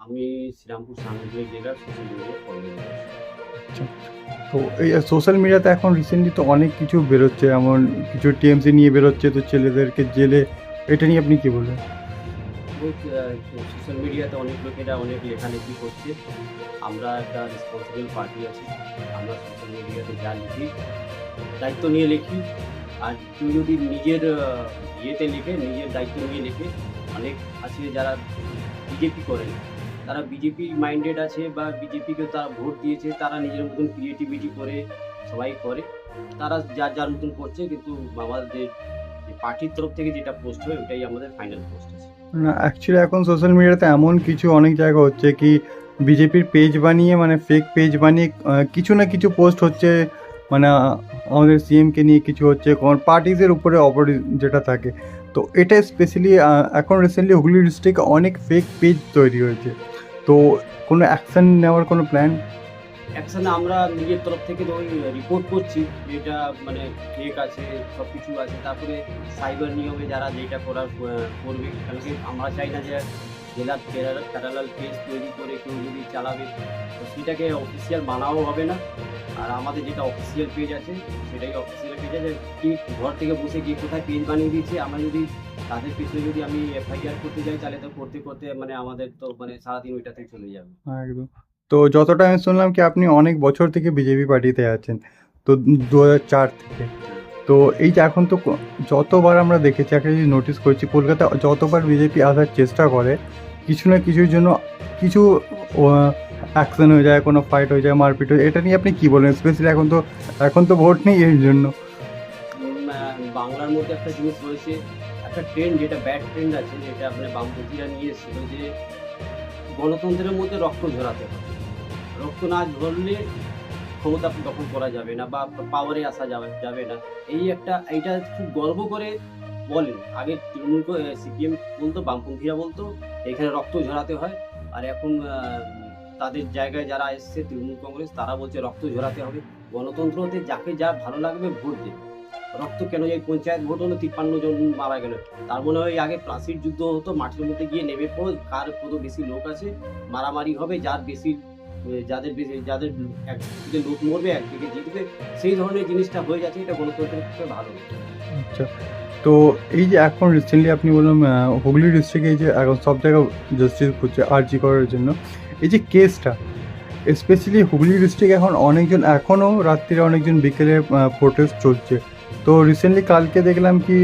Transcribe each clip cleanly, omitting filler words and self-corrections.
আমি শ্রীরামপুর সাংগঠনিক জেলার সোশ্যাল মিডিয়া কোঅর্ডিনেটর। আচ্ছা। তো এই সোশ্যাল মিডিয়াতে এখন রিসেন্টলি তো অনেক কিছু বেরোচ্ছে, এমন কিছু টিএমসি নিয়ে বেরোচ্ছে, তো ছেলেদেরকে জেলে, এটা নিয়ে আপনি কি বলবেন? সোশ্যাল মিডিয়াতে অনেক লোকেরা অনেক লেখালেখি করছে। আমরা একটা রেসপন্সিবল পার্টি আছি। আমরা সোশ্যাল মিডিয়াতে যা লিখি, দায়িত্ব নিয়ে লিখি। আর কেউ যদি নিজের ইয়েতে লিখে, নিজের দায়িত্ব নিয়ে লিখে, অনেক আছে যারা বিজেপি করে না। তারা বিজেপি মাইন্ডেড আছে বা বিজেপিকে তারা ভোট দিয়েছে, তারা নিজের মতন ক্রিয়েটিভিটি করে সবাই করে। তারা যার যার মতন করছে, কিন্তু আমাদের যে পার্টির তরফ থেকে যেটা পোস্ট হয় ওটাই আমাদের ফাইনাল পোস্ট আছে। না, অ্যাকচুয়ালি এখন সোশ্যাল মিডিয়াতে এমন কিছু অনেক জায়গা হচ্ছে কি, বিজেপির পেজ বানিয়ে, মানে ফেক পেজ বানিয়ে কিছু না কিছু পোস্ট হচ্ছে, মানে আমাদের সিএমকে নিয়ে কিছু হচ্ছে, কোন পার্টিজের উপরে অপরাধ যেটা থাকে। তো এটা স্পেশালি এখন রিসেন্টলি হুগলি ডিস্ট্রিক্টে অনেক ফেক পেজ তৈরি হয়েছে। তো কোনো অ্যাকশন নেওয়ার কোনো প্ল্যান? অ্যাকশন আমরা নিজের তরফ থেকে তো ওই রিপোর্ট করছি, যেটা মানে ফেক আছে, সব কিছু আছে। তারপরে সাইবার নিয়মে যারা যেটা করার করবে। কেন কি আমরা চাই না যে জেলার প্যারালাল পেজ তৈরি করে কেউ যদি চালাবে, তো সেটাকে অফিসিয়াল মানাও হবে না। আর আমাদের যেটা অফিসিয়াল পেজ আছে, সেটাই অফিসিয়াল পেজ আছে। কি ঘর থেকে বসে গিয়ে কোথায় পেজ বানিয়ে দিচ্ছে, আমরা যদি তাদের পিছনে যদি আমি এফআইআর করতে যাই, তাহলে তো করতে করতে মানে আমাদের তো মানে সারাদিন ওইটাতেই চলে যাবে। একদম। তো যতটা আমি শুনলাম কি আপনি অনেক বছর থেকে বিজেপি পার্টিতে আছেন, তো 2004 থেকে। হ্যাঁ। তো এই যে এখন তো যতবার আমরা দেখেছি, একটা জিনিস নোটিস করেছি, কলকাতা যতবার বিজেপি আসার চেষ্টা করে, কিছু না কিছুর জন্য কিছু অ্যাকশন হয়ে যায়, কোনো ফাইট হয়ে যায়, মারপিট হয়ে যায়। এটা নিয়ে আপনি কি বলেন? স্পেশালি এখন তো ভোট নেই এর জন্য। বাংলার মধ্যে একটা জিনিস রয়েছে, একটা ট্রেন্ড, যেটা ব্যাড ট্রেন্ড আছে, যেটা আপনার বামপন্থীরা নিয়ে এসেছিল, যে গণতন্ত্রের মধ্যে রক্ত ঝরাতে হবে। রক্ত না ঝরলে ক্ষমতা দখল করা যাবে না বা পাওয়ারে আসা যাবে না। এইটা খুব গর্ব করে বলেন। আগে তৃণমূল সিপিএম বলতো, বামপন্থীরা বলতো এখানে রক্ত ঝরাতে হয়। আর এখন তাদের জায়গায় যারা এসছে তৃণমূল কংগ্রেস, তারা বলছে রক্ত ঝরাতে হবে। গণতন্ত্রতে যাকে যা ভালো লাগবে ভোট দেবে। রক্ত কেন? এই পঞ্চায়েত ভোট হলো 53 জন মারা গেল। তার মনে হয় আগে প্লাসির যুদ্ধ হতো, মাঠের মধ্যে গিয়ে নেমে পড়ো, কার কত বেশি লোক আছে, মারামারি হবে, যার বেশি যাদের একদিকে লোক মরবে, একদিকে জিতবে, সেই ধরনের জিনিসটা হয়ে যাচ্ছে। এটা গণতন্ত্রের পক্ষে ভালো না। আচ্ছা। তো এই যে এখন রিসেন্টলি আপনি বললাম হুগলি ডিস্ট্রিক্টে এই যে এখন সব জায়গায় জাস্টিস হচ্ছে আরজি করার জন্য, এই যে কেসটা, স্পেশালি হুগলি ডিস্ট্রিক্ট এখন অনেকজন, এখনও রাত্রিরে অনেকজন বিকেলে প্রোটেস্ট চলছে। তো রিসেন্টলি কালকে দেখলাম কি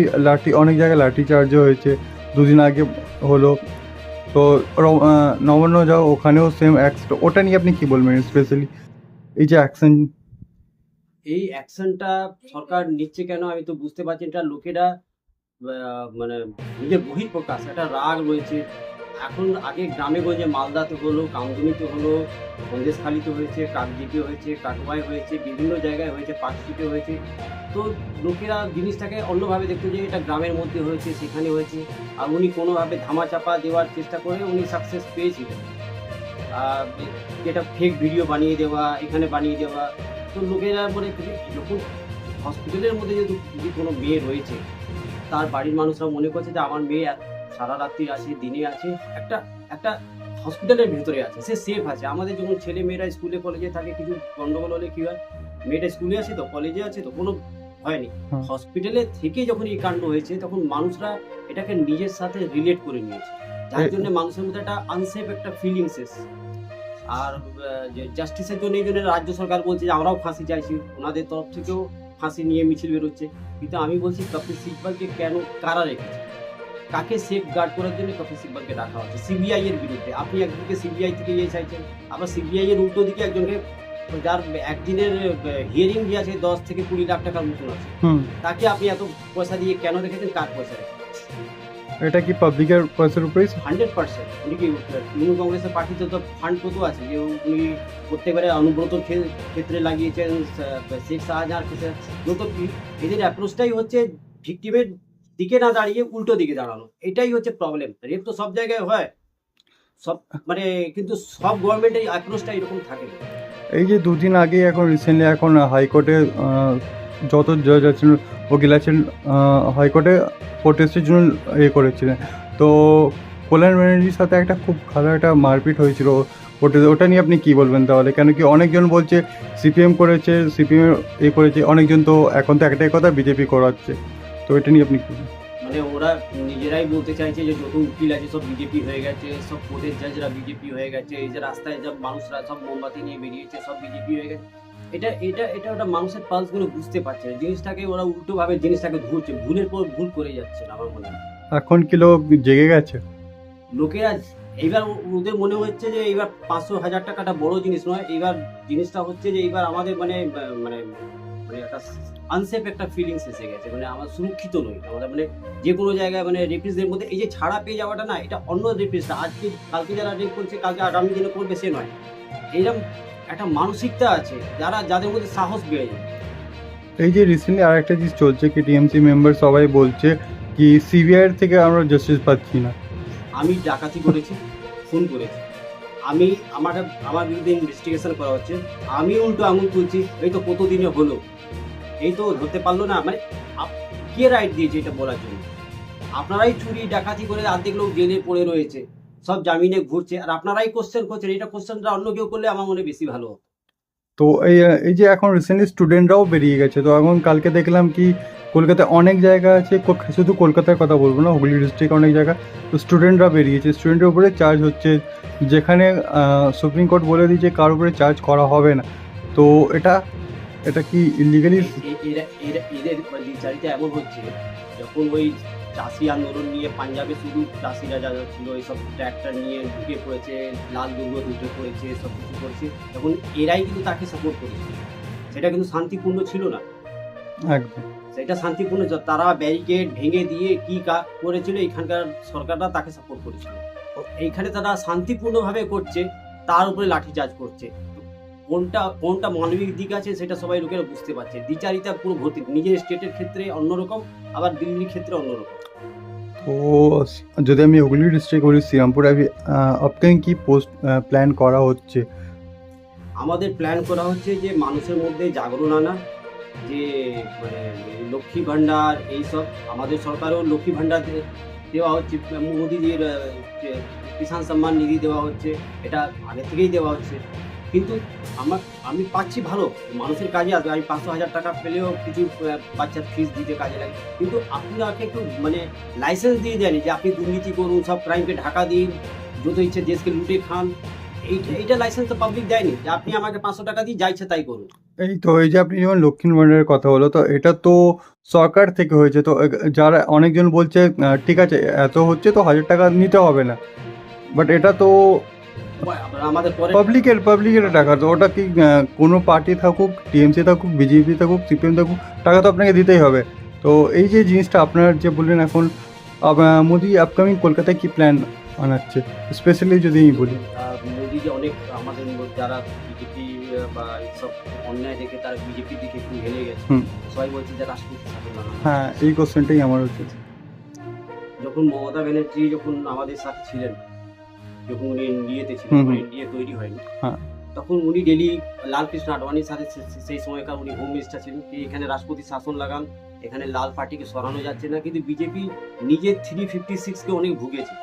অনেক জায়গায় লাঠি চার্জও হয়েছে, দুদিন আগে হলো। তো নবান্ন যাও, ওখানেও সেম অ্যাক্সিডেন্ট। ওটা নিয়ে আপনি কি বলবেন স্পেশালি এই যে অ্যাকশন? এই অ্যাকশনটা সরকার নিচ্ছে কেন আমি তো বুঝতে পারছি না। এটা লোকেরা মানে নিজের বহিঃপ্রকাশ, একটা রাগ রয়েছে। এখন আগে গ্রামে গঞ্জে, মালদাতে হলো, কামদুনিতে হলো, সন্দেশখালিতে হয়েছে, কাকদ্বীপে হয়েছে, কাটোয়ায় হয়েছে, বিভিন্ন জায়গায় হয়েছে, পার্কস্ট্রিটে হয়েছে। তো লোকেরা জিনিসটাকে অন্যভাবে দেখতো, যে এটা গ্রামের মধ্যে হয়েছে, সেখানে হয়েছে। আর উনি কোনোভাবে ধামাচাপা দেওয়ার চেষ্টা করে উনি সাকসেস পেয়েছিলেন। যেটা ফেক ভিডিও বানিয়ে দেওয়া, এখানে বানিয়ে দেওয়া। তো লোকেরা মানে যখন হসপিটালের মধ্যে যদি কোনো মেয়ে রয়েছে, তার বাড়ির মানুষরা মনে করছে যে আমার মেয়ে সারা রাত্রি আছে, দিনে আছে, একটা একটা হসপিটালের ভেতরে আছে, সে সেফ আছে। আমাদের যখন ছেলে মেয়েরা স্কুলে কলেজে থাকে, কিছু গন্ডগোল হলে কি হয়, মেয়েটা স্কুলে আছে তো, কলেজে আছে তো, কোনো হয়নি। হসপিটালে থেকে যখন এই কাণ্ড হয়েছে, তখন মানুষরা এটাকে নিজের সাথে রিলেট করে নিয়েছে, যার জন্য মানুষের মধ্যে একটা আনসেফ একটা ফিলিংস এসছে। আর যে জাস্টিসের জন্য এই জন্য রাজ্য সরকার বলছে যে আমরাও ফাঁসি চাইছি, ওনাদের তরফ থেকেও ফাঁসি নিয়ে মিছিল বেরোচ্ছে। কিন্তু আমি বলছি, কপিল সিব্বলকে কেন, কারা রেখেছে, কাকে সেফ গার্ড করার জন্য কপিল সিব্বলকে রাখা হচ্ছে সিবিআই এর বিরুদ্ধে? আপনি একদিকে সিবিআই থেকে ইয়ে চাইছেন, আবার সিবিআই এর উল্টো দিকে একজনকে, যার একদিনের হিয়ারিং যে আছে 10 থেকে 20 লাখ টাকার মতন আছে, তাকে আপনি এত পয়সা দিয়ে কেন রেখেছেন? কার পয়সা রেখেছেন? এটা কি পাবলিকের পয়সার উপরেই? 100%। উনি কি তৃণমূল কংগ্রেসের পার্টিতে তো ফান্ড কত আছে, যে উনি প্রত্যেকবারে অনুব্রতর ক্ষেত্রে লাগিয়েছেন, শেখ শাহজাহার ক্ষেত্রে। যত এদের অ্যাপ্রোচটাই হচ্ছে ভিকটিমের দিকে না দাঁড়িয়ে উল্টো দিকে দাঁড়ানো। এটাই হচ্ছে প্রবলেম। রেপ তো সব জায়গায় হয়, সব মানে, কিন্তু সব গভর্নমেন্টের অ্যাপ্রোচটা এরকম থাকে না। এই যে দুদিন আগে এখন রিসেন্টলি এখন হাইকোর্টে যত জজ আছেন, উকিল আছেন, হাইকোর্টে প্রোটেস্টের জন্য করেছিলেন। তো কল্যাণ ব্যানার্জির সাথে একটা খুব ভালো একটা মারপিট হয়েছিল, ওটা নিয়ে আপনি কি বলবেন তাহলে? কেন কি অনেকজন বলছে সিপিএম করেছে, সিপিএম করেছে, অনেকজন তো এখন তো একটাই কথা বিজেপি করাচ্ছে, তো এটা নিয়ে আপনি কি বলবেন? মানে ওরা নিজেরাই বলতে চাইছে যে যত উকিল আছে সব বিজেপি হয়ে গেছে, সব কোর্টের জাজরা বিজেপি হয়ে গেছে, এই যে রাস্তায় সব মানুষরা সব মোমবাতি নিয়ে বেরিয়েছে সব বিজেপি হয়ে গেছে। এটা এটা এটা ওটা মানুষের পালসগুলো বুঝতে পারছে না, জিনিসটাকে ওরা উল্টোভাবে জিনিসটাকে ধরছে, ভুলের পর ভুল করে যাচ্ছে না আমার মনে হয়। এখন কি লোক জেগে গেছে? লোকেরা এইবার ওদের মনে হচ্ছে যে এইবার 500,000 টাকাটা বড় জিনিস নয়, এইবার জিনিসটা হচ্ছে যে এইবার আমাদের মানে মানে মানে একটা আনসেফ একটা ফিলিংস এসে গেছে, মানে আমার সুরক্ষিত নই আমাদের, মানে যে কোনো জায়গায় মানে রেপিসদের মধ্যে এই যে ছাড়া পেয়ে যাওয়াটা না, এটা অন্য রেপিসটা আজকে কালকে যারা রেপ করছে কালকে আগামী দিনে করবে সে নয়, এইরকম একটা মানসিকতা আছে যাদের মধ্যে সাহস বেড়ে যায়। এই যে রিসেন্টলি আর একটা জিনিস চলছে কি টিএমসি মেম্বার সবাই বলছে কি সিবিআই থেকে আমরা জাস্টিস পাচ্ছি না। আমি ডাকাতি করেছি, খুন করেছি, আমার বিরুদ্ধে ইনভেস্টিগেশন করা হচ্ছে, আমি উল্টো আঙুল তুলছি, এই তো কতদিনে হলো, এই তো ধরতে পারলো না, মানে কে রাইট দিয়েছে এটা বলার জন্য? আপনারাই চুরি ডাকাতি করে অর্ধেক লোক জেলে পড়ে রয়েছে, সব জামিনে ঘুরছে, আর আপনারাই কোশ্চেন করছেন, এটা কোশ্চেনটা অন্য কেউ করলে আমার মনে বেশি ভালো হতো। তো এই যে এখন রিসেন্টলি স্টুডেন্টরাও বেরিয়ে গেছে, তো এখন কালকে দেখলাম কি কলকাতায় অনেক জায়গা আছে, শুধু কলকাতার কথা বলবো না, হুগলি ডিস্ট্রিক্ট অনেক জায়গা, তো স্টুডেন্টরা বেরিয়েছে, স্টুডেন্টের উপরে চার্জ হচ্ছে, যেখানে সুপ্রিম কোর্ট বলে দিয়েছে কার উপরে চার্জ করা হবে না। তো এটা কি ইলিগালি? এদের বিচারিতা এমন হচ্ছে, যখন ওই চাষি আন্দোলন নিয়ে পাঞ্জাবে শুধু চাষিরা যারা ছিল এইসব ট্র্যাক্টর নিয়ে ঢুকে পড়েছে, লাল দুর্গ ঢুকে পড়েছে, সব কিছু করেছে, তখন এরাই কিন্তু তাকে সাপোর্ট করেছে, সেটা কিন্তু শান্তিপূর্ণ ছিল না, একদম। সেটা শান্তিপূর্ণ তারা ব্যারিকেড ভেঙে দিয়ে কি করেছিল, এখানকার সরকাররা তাকে সাপোর্ট করেছিল, এইখানে তারা শান্তিপূর্ণভাবে করছে, তার উপরে লাঠিচার্জ করছে, কোনটা মানবিক দিক আছে সেটা সবাই লোকেরা বুঝতে পারছে, দ্বিচারিতা পুরো ভর্তি, নিজের স্টেটের ক্ষেত্রে অন্যরকম, আবার দিল্লির ক্ষেত্রে অন্যরকম। তো যদি আমি হুগলি ডিস্ট্রিক্ট বলি, শ্রীরামপুরে আপকামিং কি পোস্ট প্ল্যান করা হচ্ছে? আমাদের প্ল্যান করা হচ্ছে যে মানুষের মধ্যে জাগরণ আনা, যে মানে লক্ষ্মী ভাণ্ডার এইসব, আমাদের সরকারও লক্ষ্মী ভাণ্ডার দেওয়া হচ্ছে, মোদিজির কিষাণ সম্মান নিধি দেওয়া হচ্ছে, এটা আগে থেকেই দেওয়া হচ্ছে, কিন্তু আমি পাচ্ছি ভালো, মানুষের কাজে আসবে, আমি 500,000 টাকা পেলেও কিছু বাচ্চার ফিস দিতে কাজে লাগে, কিন্তু আপনাকে একটু মানে লাইসেন্স দিয়ে দেয়নি যে আপনি দুর্নীতি করুন, সব ক্রাইমকে ঢাকা দিন, যত ইচ্ছে দেশকে লুটে খান, এইটা লাইসেন্স তো পাবলিক দেয়নি যে আপনি আমাকে 500 টাকা দিয়ে যা ইচ্ছে তাই করুন। এই যে আপনি যেমন লক্ষ্মীর ভাণ্ডারের কথা হলো, তো এটা তো সরকার থেকে হয়েছে, তো যারা অনেকজন বলছে ঠিক আছে এত হচ্ছে তো 1,000 টাকা নিতে হবে না, বাট এটা তো আমাদের পরে পাবলিকের টাকা, তো ওটা কি কোনো পার্টি থাকুক, টিএমসি থাকুক, বিজেপি থাকুক, সিপিএম থাকুক, টাকা তো আপনাকে দিতেই হবে। তো এই যে জিনিসটা আপনার যে বললেন এখন মোদি আপকামিং কলকাতায় কি প্ল্যান বানাচ্ছে, স্পেশালি যদি আমি বলি? মোদি যে অনেক আমাদের যারা বিজেপি বা এইসব অন্যায় দেখে তারা বিজেপি দিকে একটু হেলে গেছে, সবাই বলছে যে রাষ্ট্রপতি শাসন বানানো। হ্যাঁ, এই কোশ্চেনটাই আমার হচ্ছে। যখন মমতা ব্যানার্জি যখন আমাদের সাথে ছিলেন, যখন উনি এনডিএতে ছিলেন, এনডিএ তৈরি হয়নি, তখন উনি ডেলি লালকৃষ্ণ আডবাণীর সাথে সেই সময়কার উনি হোম মিনিস্টার ছিলেন কি এখানে রাষ্ট্রপতি শাসন লাগান, এখানে লাল পার্টিকে সরানো যাচ্ছে না, কিন্তু বিজেপি নিজে 356-কে অনেক ভুগেছে,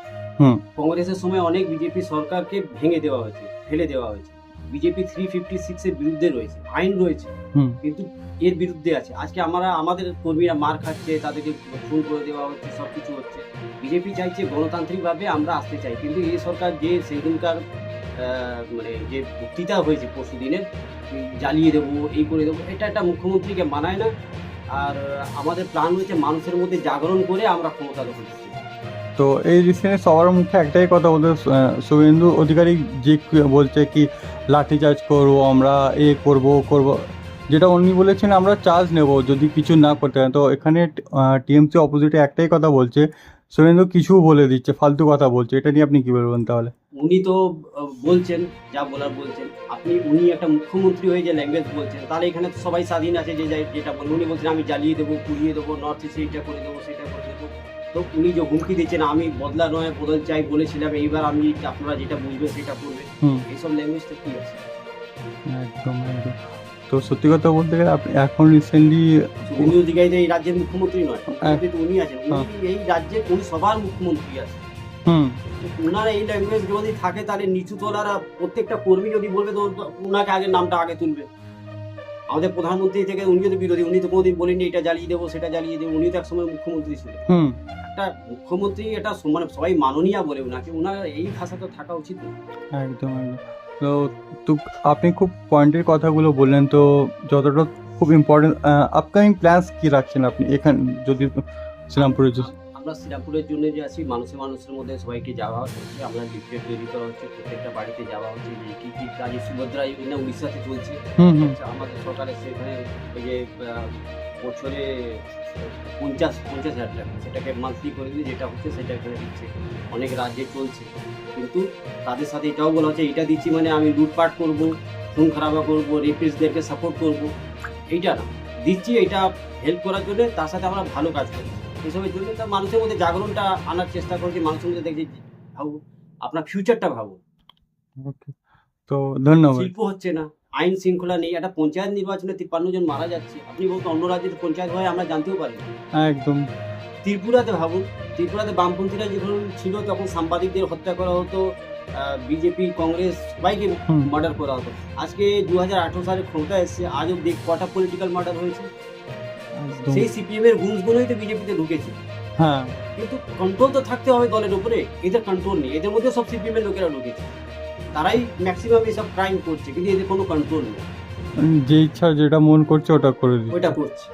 কংগ্রেসের সময় অনেক বিজেপি সরকারকে ভেঙে দেওয়া হয়েছে, ফেলে দেওয়া হয়েছে, বিজেপি 356-এর বিরুদ্ধে রয়েছে, আইন রয়েছে, কিন্তু এর বিরুদ্ধে আছে, আজকে আমাদের কর্মীরা মার খাচ্ছে, তাদেরকে খুন করে দেওয়া হচ্ছে, সব কিছু হচ্ছে, বিজেপি চাইছে গণতান্ত্রিকভাবে আমরা আসতে চাই, কিন্তু এই সরকার যে সেদিনকার মানে যে বক্তৃতা হয়েছে পরশু দিনের, জ্বালিয়ে দেবো, এই করে দেবো, এটা একটা মুখ্যমন্ত্রীকে মানায় না, আর আমাদের প্ল্যান হয়েছে মানুষের মধ্যে জাগরণ করে আমরা ক্ষমতা দখল করতে। তো এই রিসেন্ট সবার মুখে একটাই কথা বলতে, শুভেন্দু অধিকারী যে বলছে কি লাঠিচার্জ করবো আমরা, করবো, যেটা উনি বলেছেন আমরা চার্জ নেব যদি কিছু না করতে হয়। তো এখানে টিএমসি অপোজিটে একটাই কথা বলছে, শুভেন্দু কিছু বলে দিচ্ছে, ফালতু কথা বলছে, এটা নিয়ে আপনি কি বলবেন তাহলে? উনি তো বলছেন যা বলার বলছেন, উনি একটা মুখ্যমন্ত্রী হয়ে যে ল্যাঙ্গুয়েজ বলছেন, তাহলে এখানে তো সবাই স্বাধীন আছে যে যেটা বলেন, উনি বলছেন আমি জ্বালিয়ে দেবো, পুড়িয়ে দেবো, নর্থ ইস্টে এটা করে দেবো, সেটা করে দেবো, তো উনি যে হুমকি দিচ্ছেন আমি বদলা নয় বদল চাই বলেছিলাম, এইবার আমি আপনারা যেটা বুঝবেন সেটা করবেন, এইসব ল্যাঙ্গুয়েজটা কি আছে? একদম। তো সত্যি কথা বলতে গেলে আপনি এখন রিসেন্টলি শুভেন্দু অধিকারী এই রাজ্যের মুখ্যমন্ত্রী নয়, উনি আছেন, উনি এই রাজ্যের উনি সবার মুখ্যমন্ত্রী আছেন, হুম। ওনারা এই ল্যাঙ্গুয়েজ যদি থাকে তাহলে নিচু তলারা প্রত্যেকটা কর্মী যদি বলবে তো ওনাকে আগে নামটা আগে তুলবে। আমাদের প্রধানমন্ত্রী থেকে উনি তো বিরোধী, উনি তো কোনোদিন বলেননি এটা জ্বালিয়ে দেবো সেটা জ্বালিয়ে দেবো, উনি তো একসময় মুখ্যমন্ত্রী ছিলেন। হুম। একটা মুখ্যমন্ত্রী এটা মানে সবাই মাননীয়া বলে ওনাকে, ওনার এই ভাষা তো থাকা উচিত না। একদম একদম। তো তো আপনি খুব পয়েন্টের কথাগুলো বললেন, তো যতটা খুব ইম্পর্টেন্ট আপকামিং প্ল্যানস কি রাখছেন আপনি এখানে যদি শ্রীরামপুরে আমরা শ্রীরামপুরের জন্য যে আছি, মানুষের মধ্যে সবাইকে যাওয়া হচ্ছে, আমরা লিফলেট তৈরি করা হচ্ছে, প্রত্যেকটা বাড়িতে যাওয়া হচ্ছে যে কী কী কাজে সুভদ্রা যোজনা উড়িষ্যাতে চলছে। হুম হুম আচ্ছা, আমাদের সরকারের সেখানে ওই যে বছরে 50,000 টাকা সেটাকে মান্থলি করে দিয়ে যেটা হচ্ছে সেটা এখানে দিচ্ছে, অনেক রাজ্যে চলছে। কিন্তু তাদের সাথে এটাও বলা হচ্ছে এটা দিচ্ছি মানে আমি লুটপাট করবো, খুন খারাপা করবো, রেপিস্টদেরকে সাপোর্ট করবো, এইটা না। দিচ্ছি এটা হেল্প করার জন্য, তার সাথে আমরা ভালো কাজ করি এসবের জন্য। তা মানুষের মধ্যে জাগরণটা আনার চেষ্টা করছি, মানুষের মধ্যে দেখছি ভাবুন আপনার ফিউচারটা ভাবুন। ওকে, তো ধন্যবাদ। শিল্প হচ্ছে না, আইন শৃঙ্খলা নেই, একটা পঞ্চায়েত নির্বাচনে 53 জন মারা যাচ্ছে, আপনি বলতে অন্য রাজ্যে পঞ্চায়েত হয় আমরা জানতেও পারি না। একদম। ত্রিপুরাতে ভাবুন, ত্রিপুরাতে বামপন্থীরা যখন ছিল তখন সাংবাদিকদের হত্যা করা হতো, বিজেপি কংগ্রেস সবাইকে হুম। মার্ডার করা হতো। আজকে 2018 সালে ক্ষমতা এসছে, আজও দেখ কটা পলিটিক্যাল মার্ডার হয়েছে। একদম। সেই সিপিএম এর গুণগুলোই তো বিজেপিতে ঢুকেছে। হ্যাঁ। কিন্তু কন্ট্রোল তো থাকতে হবে দলের উপরে, এদের কন্ট্রোল নেই, এদের মধ্যে সব সিপিএম এর লোকেরা ঢুকেছে, তারাই ম্যাক্সিমাম এইসব ক্রাইম করছে, কিন্তু এদের কোনো কন্ট্রোল নেই, যে ইচ্ছা যেটা মন করছে ওটা করে দিই। ওইটা করছে।